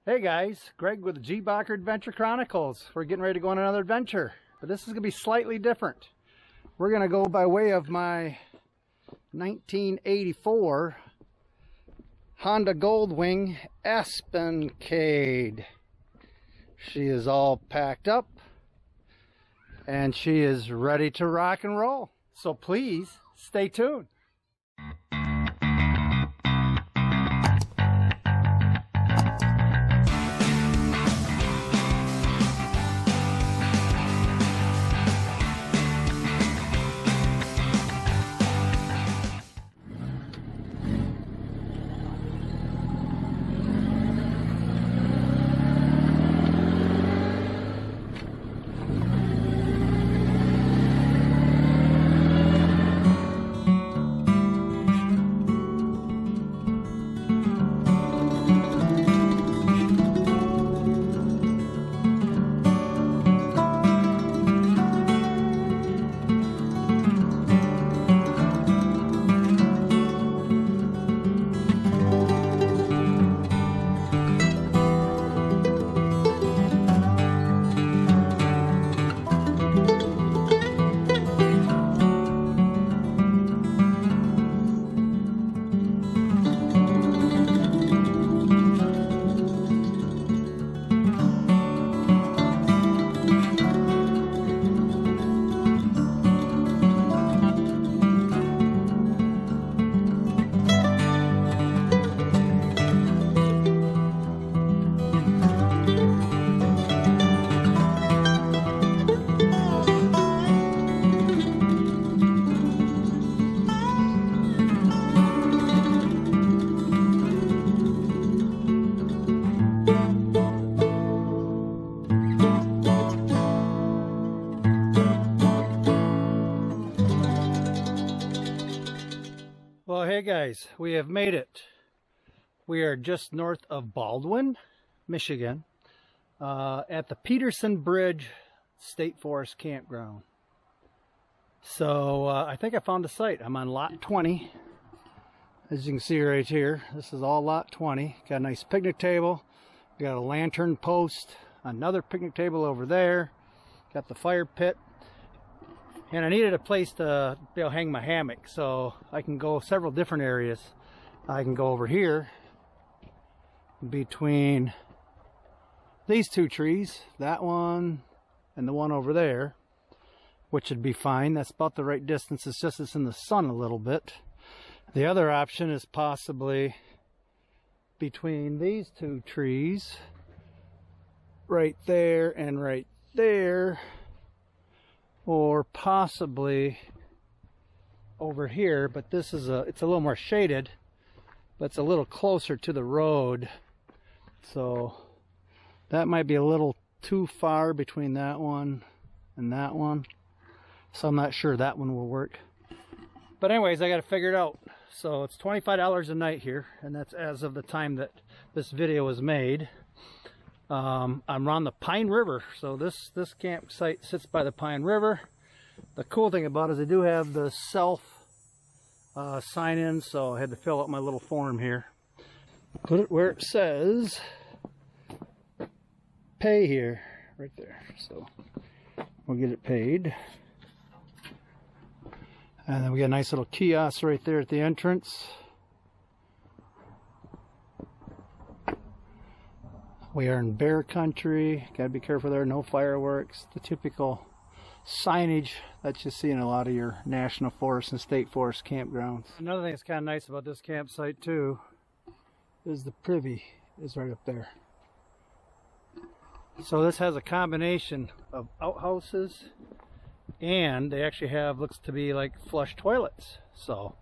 Hey guys, Greg with the G. Bacher Adventure Chronicles. We're getting ready to go on another adventure, but this is going to be slightly different. We're going to go by way of my 1984 Honda Goldwing Aspencade. She is all packed up and she is ready to rock and roll. So please stay tuned. Well, hey guys, we have made it. We are just north of Baldwin, Michigan, at the Peterson Bridge State Forest Campground. So I think I found a site. I'm on lot 20. As you can see right here, this is all lot 20. Got a nice picnic table. We got a lantern post, another picnic table over there. Got the fire pit. And I needed a place to be able to hang my hammock, so I can go several different areas. I can go over here between these two trees, that one and the one over there, which would be fine. That's about the right distance. It's just it's in the sun a little bit. The other option is possibly between these two trees, right there and right there. Or possibly over here, but this is it's a little more shaded, but it's a little closer to the road. So that might be a little too far between that one and that one. So I'm not sure that one will work. But anyways, I got to figure it out. So it's $25 a night here, and that's as of the time that this video was made. I'm on the Pine River, so this campsite sits by the Pine River. The cool thing about it is I do have the self sign in, so I had to fill out my little form here. Put it where it says pay here, right there. So we'll get it paid. And then we got a nice little kiosk right there at the entrance. We are in bear country. Gotta be careful there, no fireworks. The typical signage that you see in a lot of your national forest and state forest campgrounds. Another thing that's kind of nice about this campsite too is the privy is right up there. So this has a combination of outhouses, and they actually have, looks to be like flush toilets. So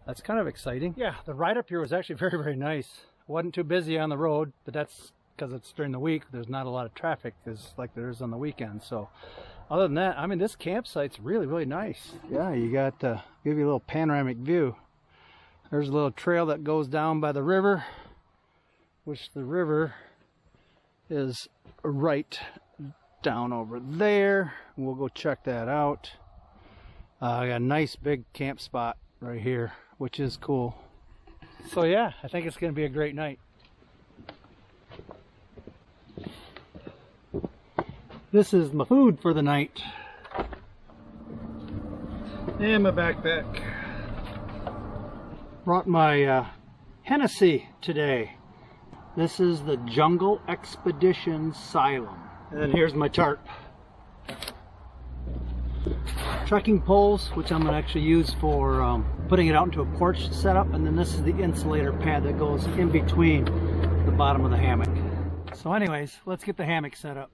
that's kind of exciting. Yeah, the ride up here was actually very, very nice. Wasn't too busy on the road, but that's because it's during the week. There's not a lot of traffic as like there is on the weekend. So other than that, I mean, this campsite's really, really nice. Yeah, you got give you a little panoramic view. There's a little trail that goes down by the river, which the river is right down over there. We'll go check that out. I got a nice big camp spot right here, which is cool. So yeah, I think it's going to be a great night. This is my food for the night. And my backpack. Brought my Hennessy today. This is the Jungle Expedition Xylem. And then here's my tarp. Trekking poles, which I'm going to actually use for putting it out into a porch setup. And then this is the insulator pad that goes in between the bottom of the hammock. So anyways, let's get the hammock set up.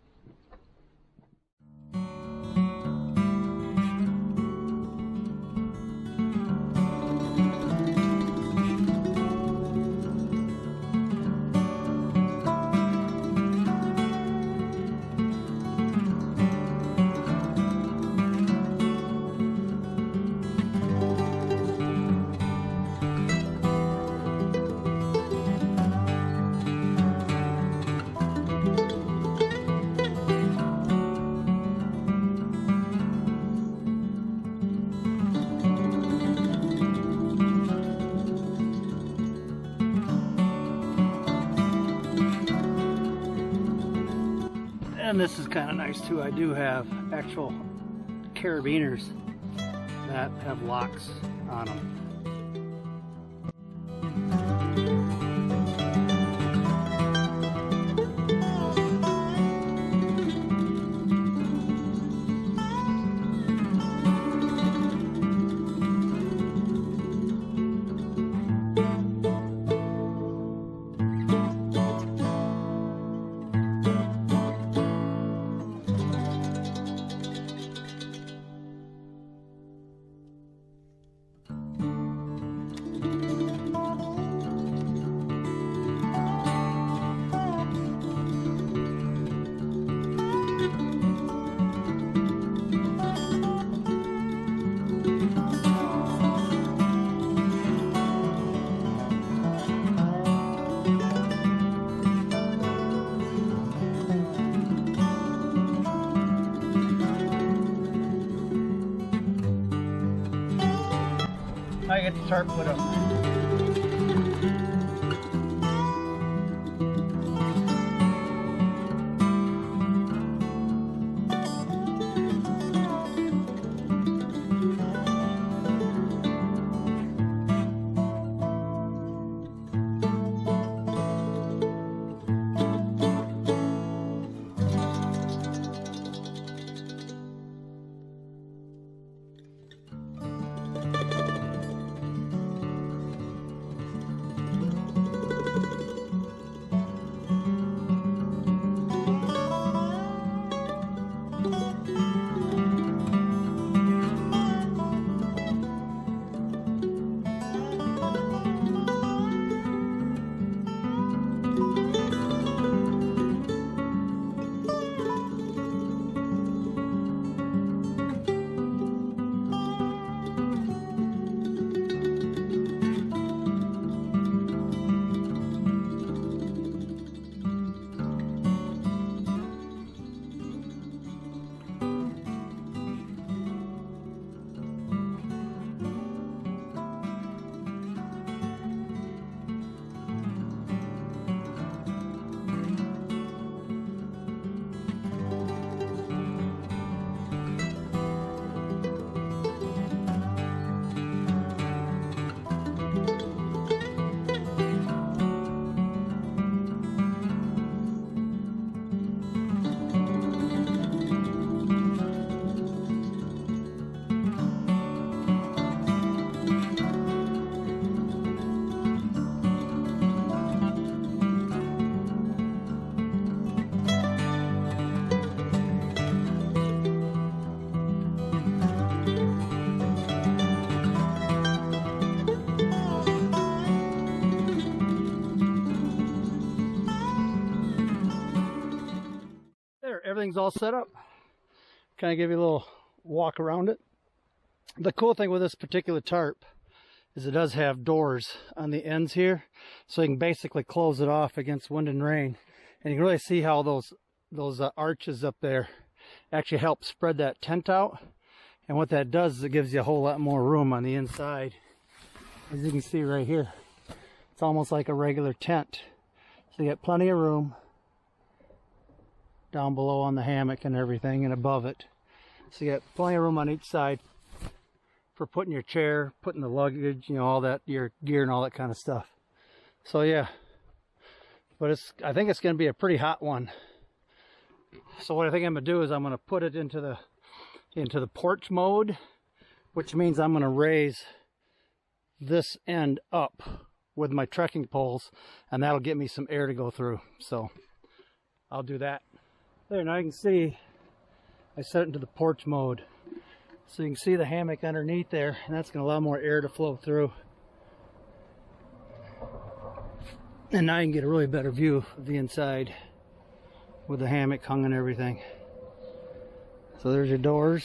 And this is kind of nice too. I do have actual carabiners that have locks on them. I get the tarp put up. Everything's all set up. Kind of give you a little walk around it. The cool thing with this particular tarp is it does have doors on the ends here, so you can basically close it off against wind and rain. And you can really see how those arches up there actually help spread that tent out. And what that does is it gives you a whole lot more room on the inside. As you can see right here, it's almost like a regular tent. So you get plenty of room. down below on the hammock and everything, and above it. So you got plenty of room on each side for putting your chair, putting the luggage, you know, all that, your gear and all that kind of stuff. So yeah, but I think it's going to be a pretty hot one. So what I think I'm going to do is I'm going to put it into the porch mode, which means I'm going to raise this end up with my trekking poles, and that'll get me some air to go through. So I'll do that. There, now you can see I set it into the porch mode. So you can see the hammock underneath there, and that's going to allow more air to flow through. And now you can get a really better view of the inside with the hammock hung and everything. So there's your doors.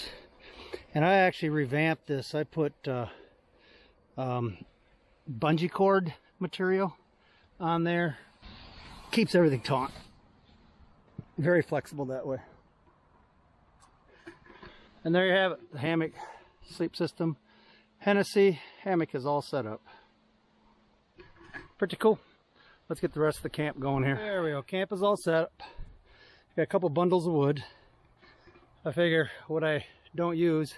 And I actually revamped this. I put bungee cord material on there. Keeps everything taut. Very flexible that way. And there you have it, the hammock sleep system. Hennessy hammock is all set up. Pretty cool. Let's get the rest of the camp going here. There we go, camp is all set up. Got a couple bundles of wood. I figure what I don't use,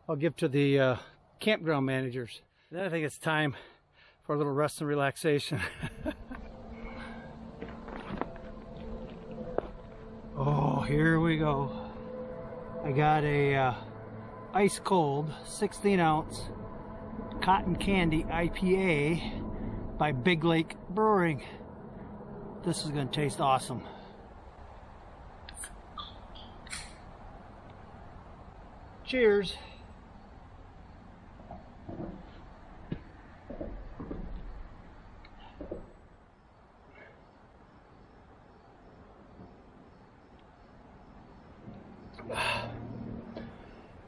I'll give to the campground managers. Then I think it's time for a little rest and relaxation. Oh, here we go. I got a ice cold 16 ounce cotton candy IPA by Big Lake Brewing. This is going to taste awesome. Cheers.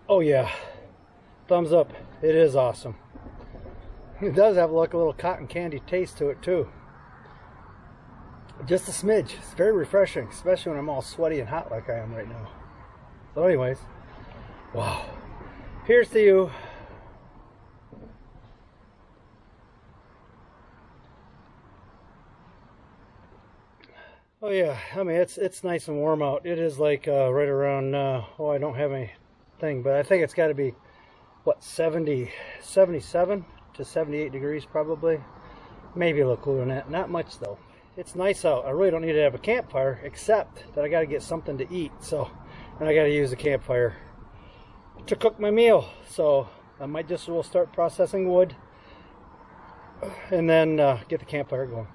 Oh yeah, thumbs up. It is awesome. It does have like a little cotton candy taste to it too. Just a smidge. It's very refreshing, especially when I'm all sweaty and hot like I am right now. So anyways, wow. Here's to you. Oh yeah, I mean it's nice and warm out. It is like right around oh, I don't have anything, but I think it's got to be what, 77 to 78 degrees probably. Maybe a little cooler than that. Not much though. It's nice out. I really don't need to have a campfire, except that I got to get something to eat. So, and I got to use a campfire to cook my meal. So I might just will start processing wood and then get the campfire going.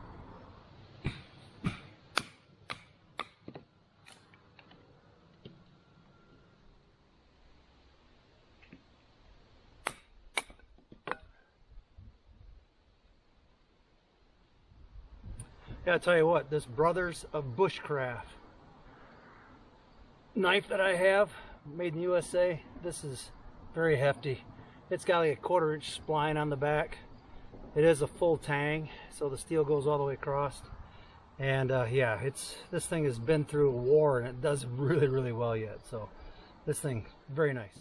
Gotta tell you what, this Brothers of Bushcraft knife that I have, made in the USA, this is very hefty. It's got like a 1/4 inch spline on the back. It is a full tang, so the steel goes all the way across. And yeah, this thing has been through a war and it does really, really well yet. So this thing, very nice.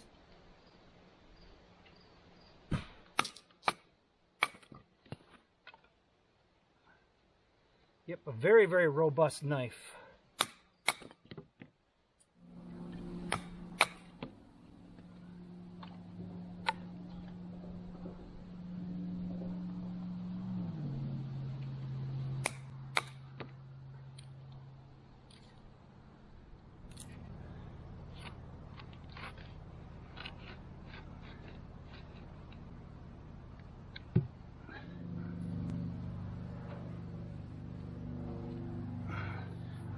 Yep, a very, very robust knife.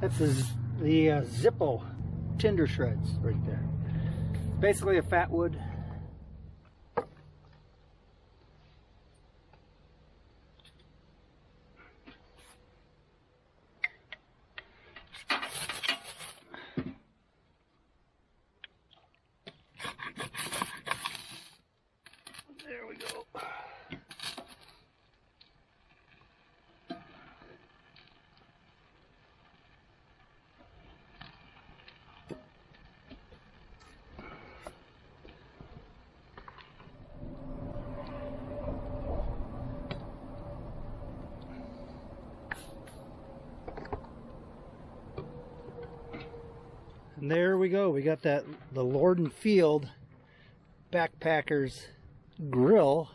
That's the Zippo tinder shreds right there. Basically a fat wood. There we go. And there we go. We got the Lord and Field Backpackers grill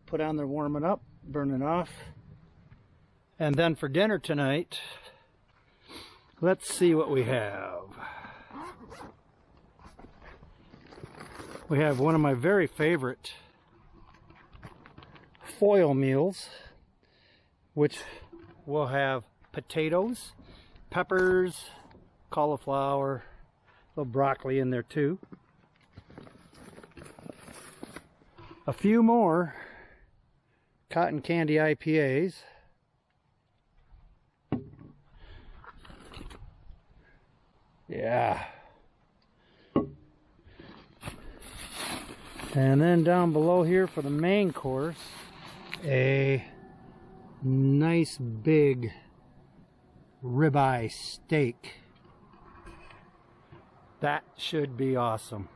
put on there, warming up, burning off. And then for dinner tonight, let's see what we have. We have one of my very favorite foil meals, which will have potatoes, peppers, cauliflower, a little broccoli in there too. A few more cotton candy IPAs. Yeah. And then down below here for the main course, a nice big ribeye steak. That should be awesome.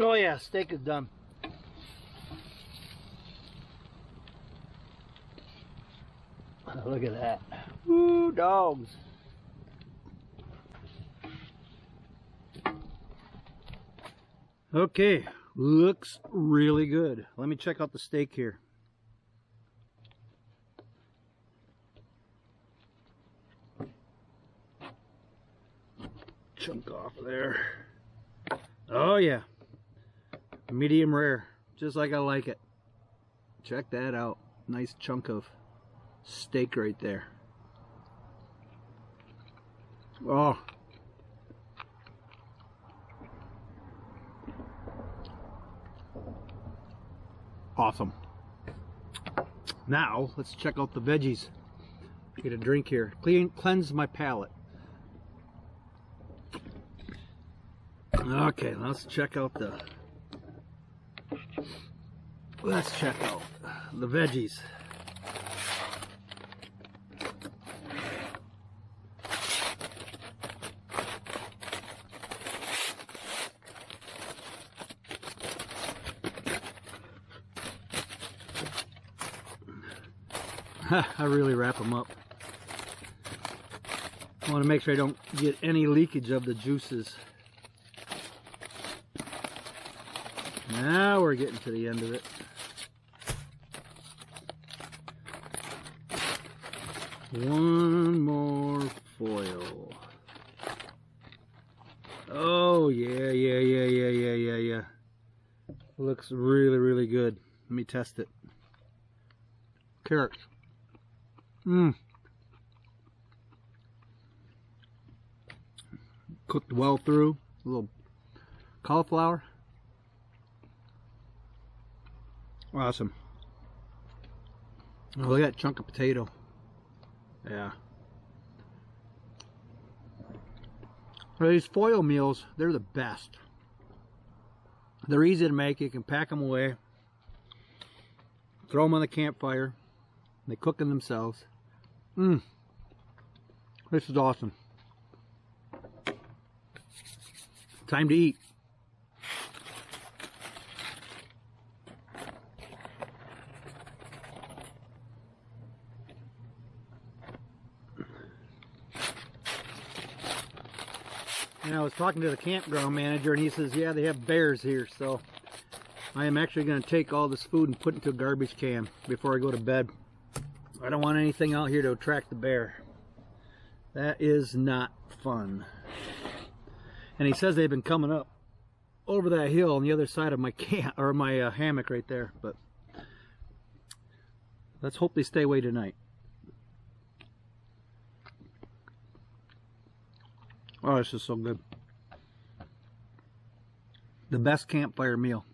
Oh yeah, steak is done. Look at that. Woo, dogs. Okay, looks really good. Let me check out the steak here. Chunk off there. Oh yeah. Medium rare, just like I like it. Check that out. Nice chunk of steak right there. Oh. Awesome. Now, let's check out the veggies. Get a drink here. Cleanse my palate. Okay, let's check out the veggies. I really wrap them up. I want to make sure I don't get any leakage of the juices. Now we're getting to the end of it. One more foil. Oh yeah. Looks really good. Let me test it. Carrots. Cooked well through. A little cauliflower. Awesome. Oh, look at that chunk of potato. Yeah. Well, these foil meals, they're the best. They're easy to make. You can pack them away. Throw them on the campfire. They cook them themselves. This is awesome. Time to eat. And I was talking to the campground manager, and he says, yeah, they have bears here. So I am actually going to take all this food and put it into a garbage can before I go to bed. I don't want anything out here to attract the bear. That is not fun. And he says they've been coming up over that hill on the other side of my camp, or my hammock right there. But let's hope they stay away tonight. Oh, this is so good. The best campfire meal.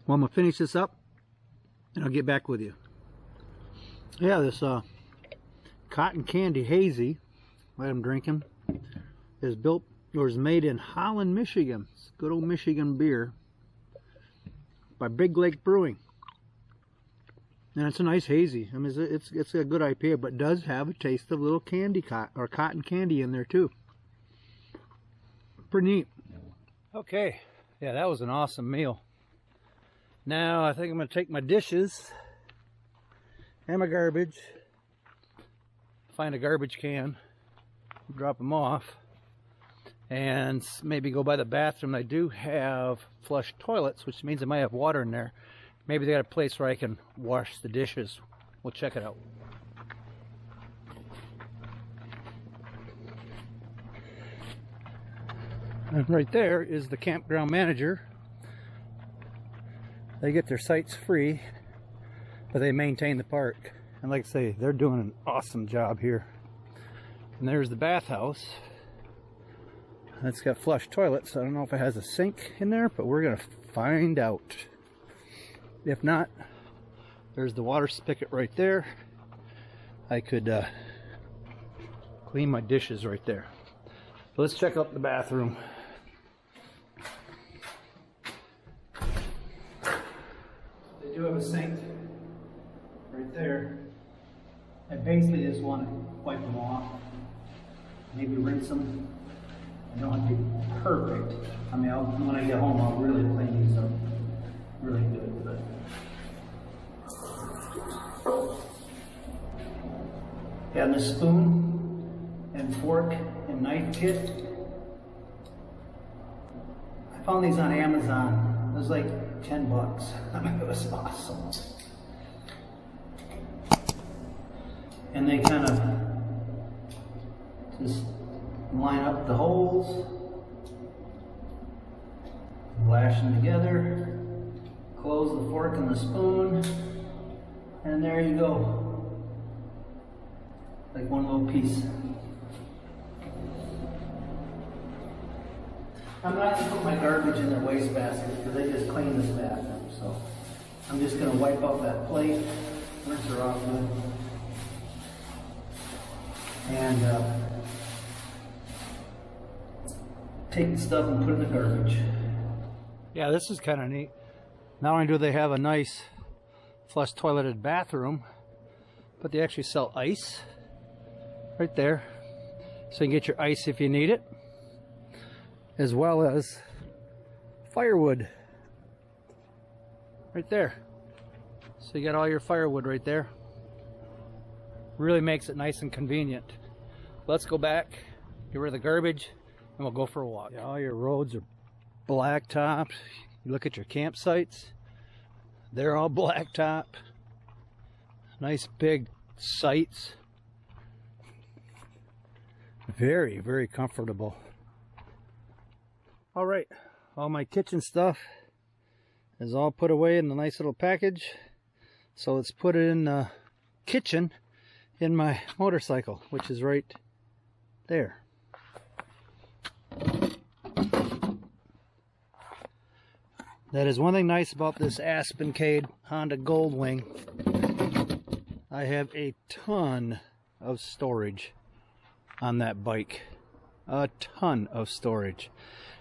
Well, I'm going to finish this up and I'll get back with you. Yeah, this cotton candy hazy that I'm drinking is made in Holland, Michigan. It's good old Michigan beer by Big Lake Brewing. And it's a nice hazy. I mean, it's a good IPA, but it does have a taste of little candy or cotton candy in there too. Pretty neat. Okay, yeah, that was an awesome meal. Now I think I'm going to take my dishes and my garbage, find a garbage can, drop them off, and maybe go by the bathroom. I do have flush toilets, which means I might have water in there. Maybe they got a place where I can wash the dishes. We'll check it out. And right there is the campground manager. They get their sites free, but they maintain the park. And like I say, they're doing an awesome job here. And there's the bathhouse. It's got flush toilets. I don't know if it has a sink in there, but we're gonna find out. If not, there's the water spigot right there. I could clean my dishes right there. So let's check out the bathroom. They do have a sink right there. I basically just want to wipe them off. Maybe rinse them. I don't have to be perfect. I mean, when I get home, I'll really clean these up really good. But yeah, and the spoon and fork and knife kit. I found these on Amazon. It was like $10. I mean, it was awesome. And they kind of just line up the holes, lash them together, close the fork and the spoon, and there you go. Like one little piece. I'm not going to put my garbage in their wastebasket because they just cleaned this bathroom. So I'm just going to wipe out that plate, rinse her off good, and take the stuff and put it in the garbage. Yeah, this is kind of neat. Not only do they have a nice flush toileted bathroom, but they actually sell ice right there. So you can get your ice if you need it, as well as firewood right there. So you got all your firewood right there. Really makes it nice and convenient. Let's go back, get rid of the garbage, and we'll go for a walk. Yeah, all your roads are blacktop. You look at your campsites, they're all blacktop. Nice big sites. Very, very comfortable. All right, all my kitchen stuff is all put away in a nice little package. So let's put it in the kitchen in my motorcycle, which is right there. That is one thing nice about this Aspencade Honda Goldwing. I have a ton of storage on that bike. A ton of storage.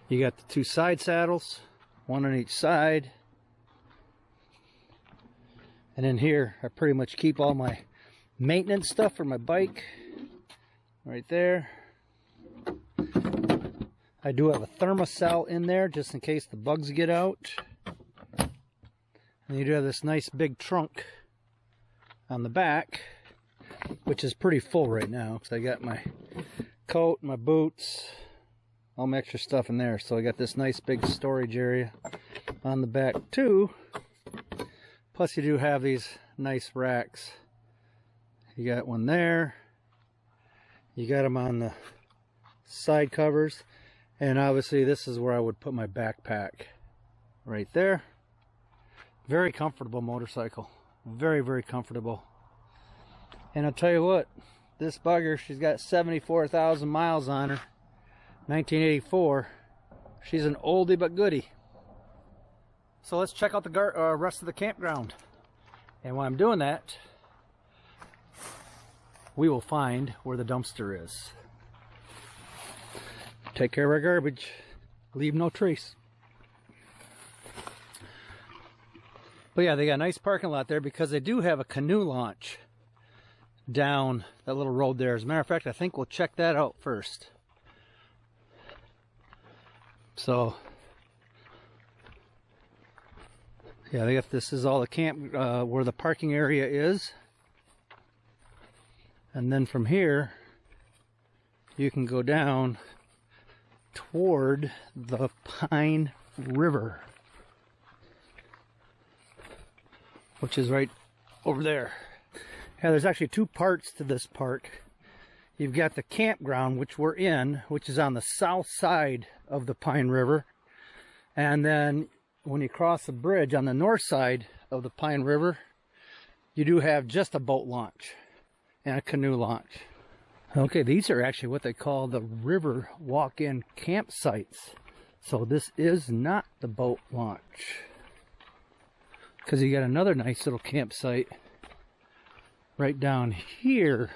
You got the two side saddles, one on each side. And in here, I pretty much keep all my maintenance stuff for my bike. Right there. I do have a thermocell in there just in case the bugs get out. And you do have this nice big trunk on the back, which is pretty full right now because I got my coat, my boots, all my extra stuff in there. So I got this nice big storage area on the back too. Plus you do have these nice racks. You got one there. You got them on the side covers. And obviously this is where I would put my backpack. Right there. Very comfortable motorcycle. Very, very comfortable. And I'll tell you what, this bugger, she's got 74,000 miles on her. 1984. She's an oldie but goodie. So let's check out the rest of the campground. And while I'm doing that, we will find where the dumpster is. Take care of our garbage. Leave no trace. But yeah, they got a nice parking lot there because they do have a canoe launch down that little road there. As a matter of fact, I think we'll check that out first. So, yeah, they got, this is all the camp, where the parking area is. And then from here, you can go down toward the Pine River, which is right over there. Yeah, there's actually two parts to this park. You've got the campground, which we're in, which is on the south side of the Pine River. And then when you cross the bridge on the north side of the Pine River, you do have just a boat launch and a canoe launch. Okay, these are actually what they call the river walk-in campsites. So this is not the boat launch, because you got another nice little campsite right down here.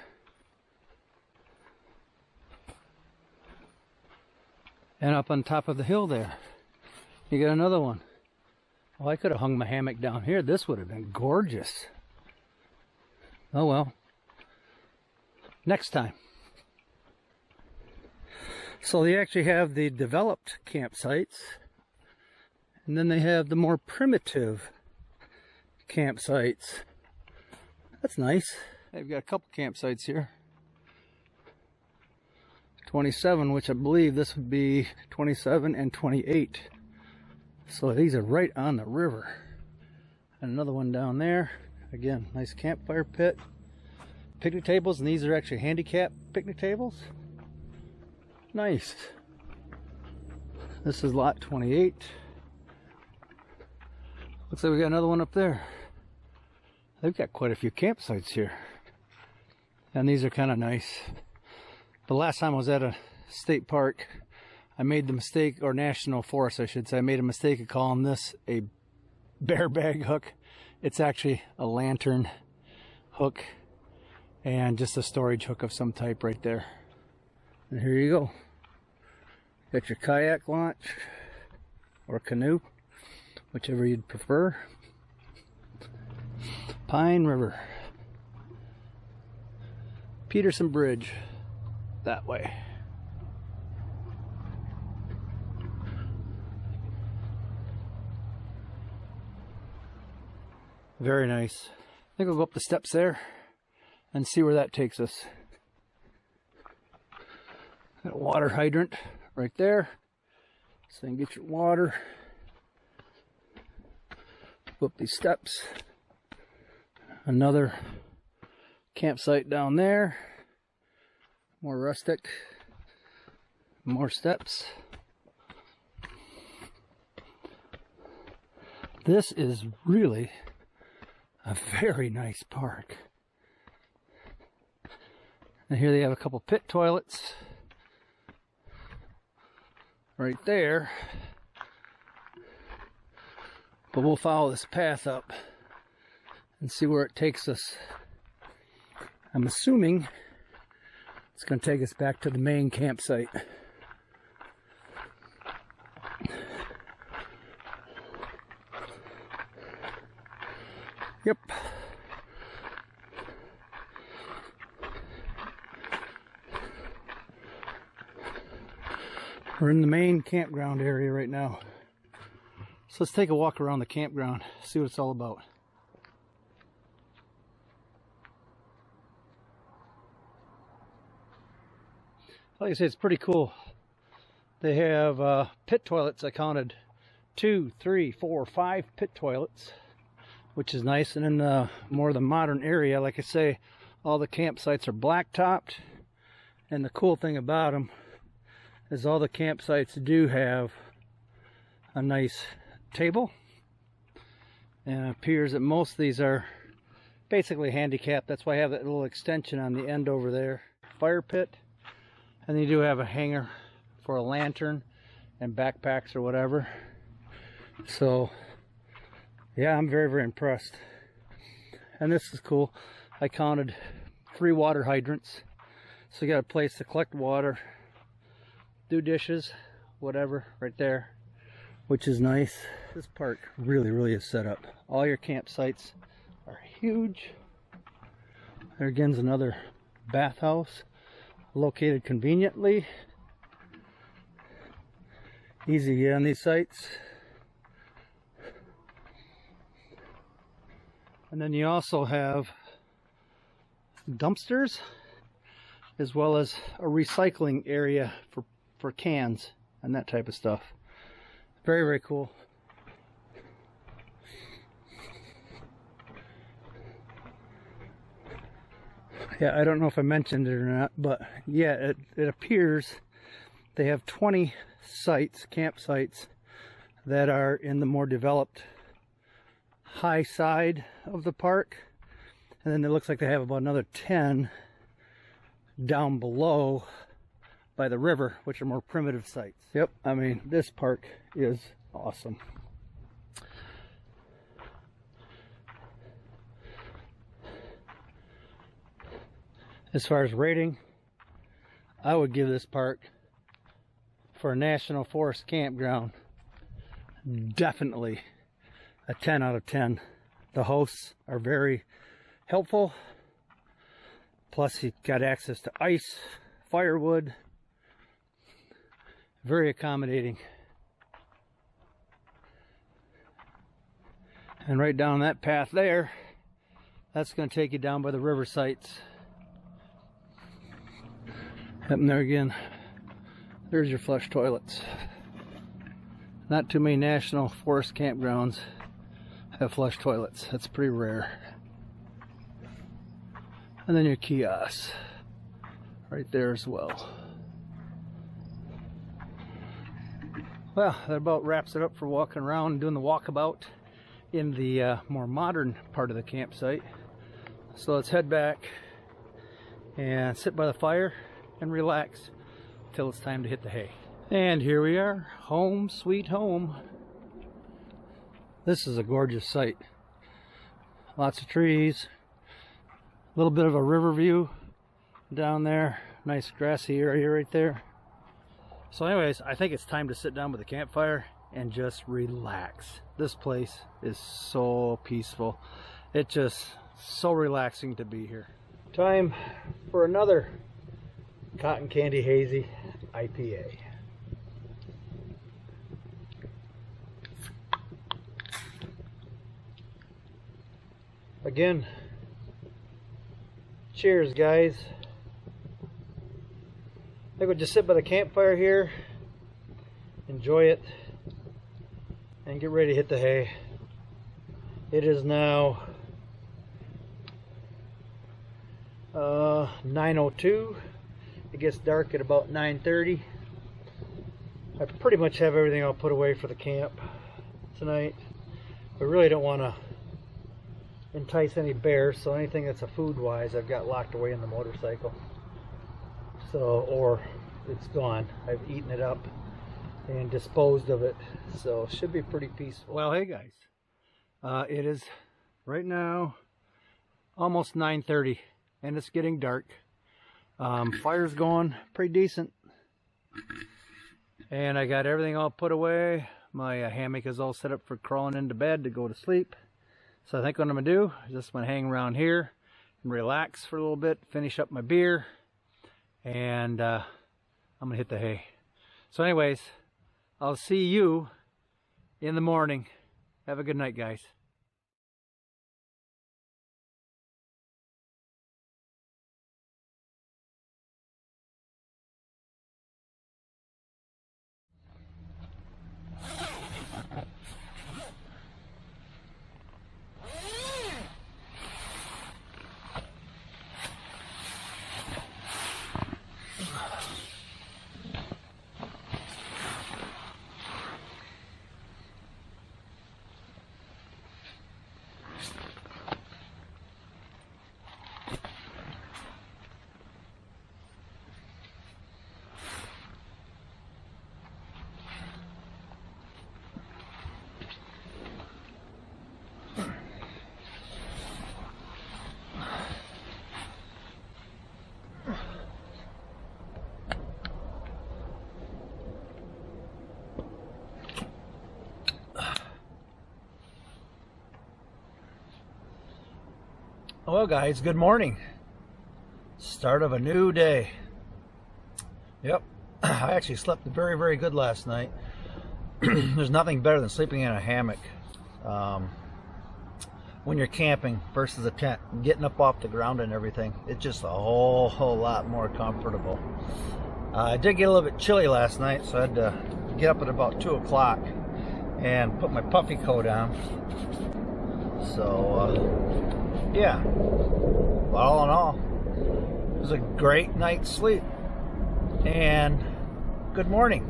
And up on top of the hill there, you got another one. Oh, I could have hung my hammock down here. This would have been gorgeous. Oh well. Next time. So they actually have the developed campsites, and then they have the more primitive campsites. That's nice. They've got a couple campsites here. 27, which I believe this would be 27 and 28. So these are right on the river. And another one down there. Again, nice campfire pit. Picnic tables, and these are actually handicap picnic tables. Nice. This is lot 28. Looks like we got another one up there. They've got quite a few campsites here. And these are kind of nice. The last time I was at a state park, I made the mistake, or national forest I should say, I made a mistake of calling this a bear bag hook. It's actually a lantern hook and just a storage hook of some type right there. And here you go. Got your kayak launch or canoe, whichever you'd prefer. Pine River. Peterson Bridge. That way. Very nice. I think we'll go up the steps there and see where that takes us. Got a water hydrant right there, so you can get your water. Go up these steps. Another campsite down there. More rustic. More steps. This is really a very nice park. And here they have a couple pit toilets right there. But we'll follow this path up and see where it takes us. I'm assuming it's going to take us back to the main campsite. Yep. We're in the main campground area right now. So let's take a walk around the campground, see what it's all about. Like I said, it's pretty cool. They have pit toilets. I counted 2, 3, 4, 5 pit toilets, which is nice. And in the more the modern area, like I say, all the campsites are blacktopped. And the cool thing about them is all the campsites do have a nice table. And it appears that most of these are basically handicapped. That's why I have that little extension on the end over there. Fire pit. And they do have a hanger for a lantern and backpacks or whatever. So yeah, I'm very, very impressed. And this is cool. I counted 3 water hydrants. So you got a place to collect water, do dishes, whatever, right there, which is nice. This park really, really is set up. All your campsites are huge. There again's another bathhouse, located conveniently. Easy to get on these sites. And then you also have dumpsters, as well as a recycling area for cans and that type of stuff. Very, very cool. Yeah, I don't know if I mentioned it or not, but yeah, it appears they have 20 sites, campsites, that are in the more developed high side of the park. And then it looks like they have about another 10 down below by the river, which are more primitive sites. Yep, I mean, this park is awesome. As far as rating, I would give this park, for a National Forest campground, definitely a 10 out of 10. The hosts are very helpful. Plus, you got access to ice, firewood. Very accommodating. And right down that path there, that's going to take you down by the river sites. Up there again, there's your flush toilets. Not too many National Forest campgrounds have flush toilets. That's pretty rare. And then your kiosks right there as well. Well, that about wraps it up for walking around and doing the walkabout in the more modern part of the campsite. So let's head back and sit by the fire and relax till it's time to hit the hay. And here we are, home sweet home. This is a gorgeous sight. Lots of trees, a little bit of a river view down there, nice grassy area right there. So anyways, I think it's time to sit down with the campfire and just relax. This place is so peaceful. It's just so relaxing to be here. Time for another Cotton Candy Hazy IPA. Again, cheers guys. I think we'll just sit by the campfire here, enjoy it, and get ready to hit the hay. It is now 9:02. It gets dark at about 9:30. I pretty much have everything I'll put away for the camp tonight. I really don't want to entice any bears, so anything that's a food wise I've got locked away in the motorcycle. So, or it's gone. I've eaten it up and disposed of it, so it should be pretty peaceful. Well, hey guys, it is right now almost 9:30 and it's getting dark. Fire's going pretty decent, and I got everything all put away. My hammock is all set up for crawling into bed to go to sleep. So I think what I'm gonna do is just gonna hang around here and relax for a little bit, finish up my beer, and I'm gonna hit the hay. So anyways, I'll see you in the morning. Have a good night, guys. Well guys, good morning. Start of a new day. Yep, I actually slept very, very good last night. There's nothing better than sleeping in a hammock when you're camping versus a tent. Getting up off the ground and everything, it's just a whole lot more comfortable. I did get a little bit chilly last night, so I had to get up at about 2 o'clock and put my puffy coat on. So yeah, but all in all, it was a great night's sleep and good morning.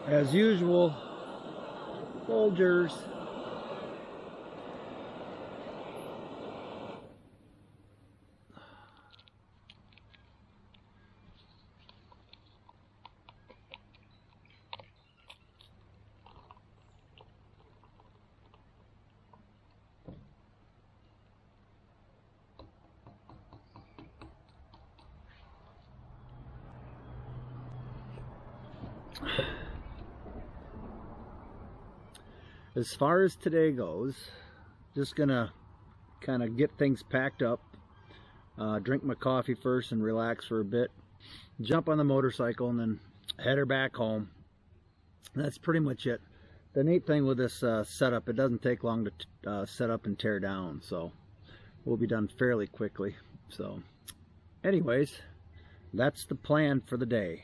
As usual, soldiers. As far as today goes, just gonna kind of get things packed up, drink my coffee first and relax for a bit, jump on the motorcycle and then head her back home. That's pretty much it. The neat thing with this setup, it doesn't take long to set up and tear down, so we'll be done fairly quickly. So anyways, that's the plan for the day.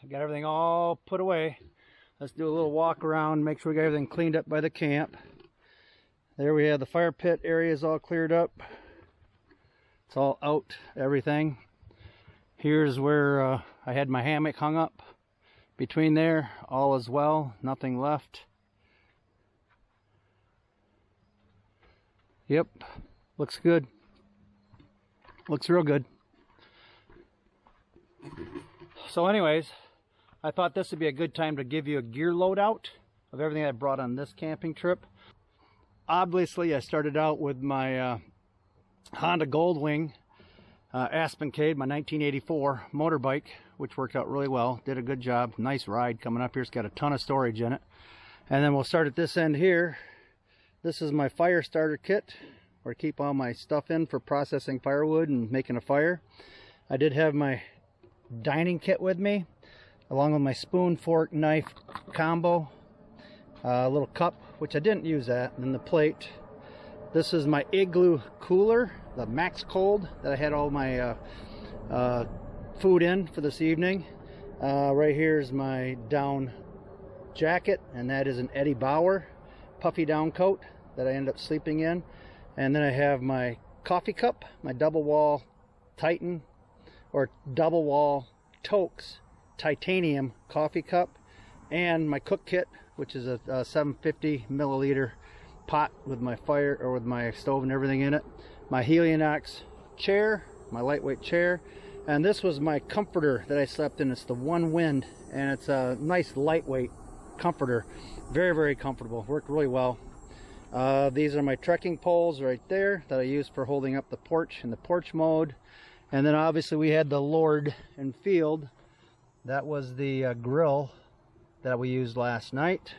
Got everything all put away. Let's do a little walk around, make sure we got everything cleaned up by the camp. There we have the fire pit area is all cleared up. It's all out, everything. Here's where I had my hammock hung up. Between there, all is well, nothing left. Yep, looks good. Looks real good. So anyways, I thought this would be a good time to give you a gear loadout of everything I brought on this camping trip. Obviously, I started out with my Honda Goldwing Aspencade, my 1984 motorbike, which worked out really well. Did a good job. Nice ride coming up here. It's got a ton of storage in it. And then we'll start at this end here. This is my fire starter kit, where I keep all my stuff in for processing firewood and making a fire. I did have my dining kit with me, along with my spoon, fork, knife combo. A little cup, which I didn't use that, and then the plate. This is my igloo cooler, the Max Cold, that I had all my food in for this evening. Right here is my down jacket, and that is an Eddie Bauer puffy down coat that I end up sleeping in. And then I have my coffee cup, my double wall Titan or double wall Tokes titanium coffee cup, and my cook kit, which is a 750 milliliter pot with my fire, or with my stove and everything in it. My Helionox chair, my lightweight chair, and this was my comforter that I slept in. It's the One Wind, and it's a nice lightweight comforter. Very, very comfortable. Worked really well. These are my trekking poles right there that I use for holding up the porch in the porch mode. And then obviously we had the Lord and Field. That was the grill that we used last night.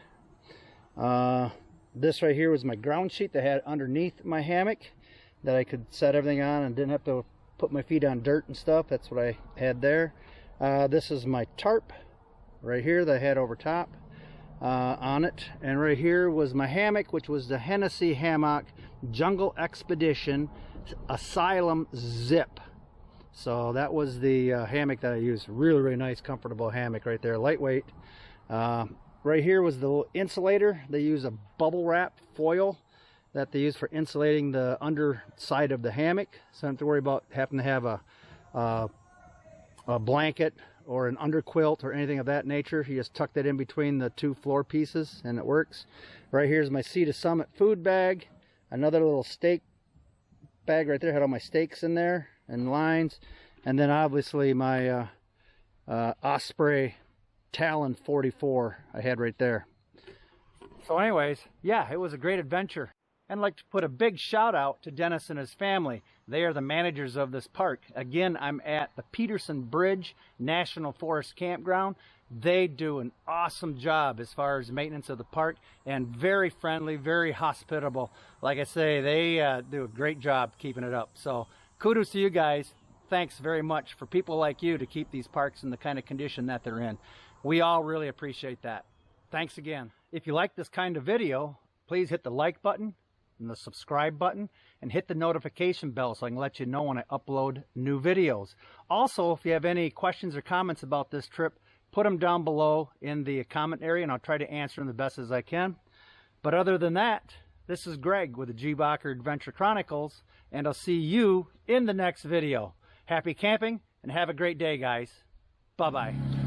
This right here was my ground sheet that I had underneath my hammock that I could set everything on and didn't have to put my feet on dirt and stuff. That's what I had there. This is my tarp right here that I had over top on it. And right here was my hammock, which was the Hennessy Hammock Jungle Expedition Asylum Zip. So that was the hammock that I used. Really, really nice, comfortable hammock right there. Lightweight. Right here was the insulator. They use a bubble wrap foil that they use for insulating the underside of the hammock. So I don't have to worry about having to have a blanket or an under quilt or anything of that nature. You just tuck that in between the two floor pieces and it works. Right here's my Sea to Summit food bag. Another little steak bag right there. Had all my steaks in there and lines. And then obviously my Osprey Talon 44 I had right there. So anyways, yeah, it was a great adventure. And I'd like to put a big shout out to Dennis and his family. They are the managers of this park. Again, I'm at the Peterson Bridge National Forest Campground. They do an awesome job as far as maintenance of the park, and very friendly, very hospitable. Like I say, they do a great job keeping it up. So kudos to you guys. Thanks very much for people like you to keep these parks in the kind of condition that they're in. We all really appreciate that. Thanks again. If you like this kind of video, please hit the like button and the subscribe button and hit the notification bell so I can let you know when I upload new videos. Also, if you have any questions or comments about this trip, put them down below in the comment area and I'll try to answer them the best as I can. But other than that, this is Greg with the G. Bacher Adventure Chronicles, and I'll see you in the next video. Happy camping and have a great day, guys. Bye-bye.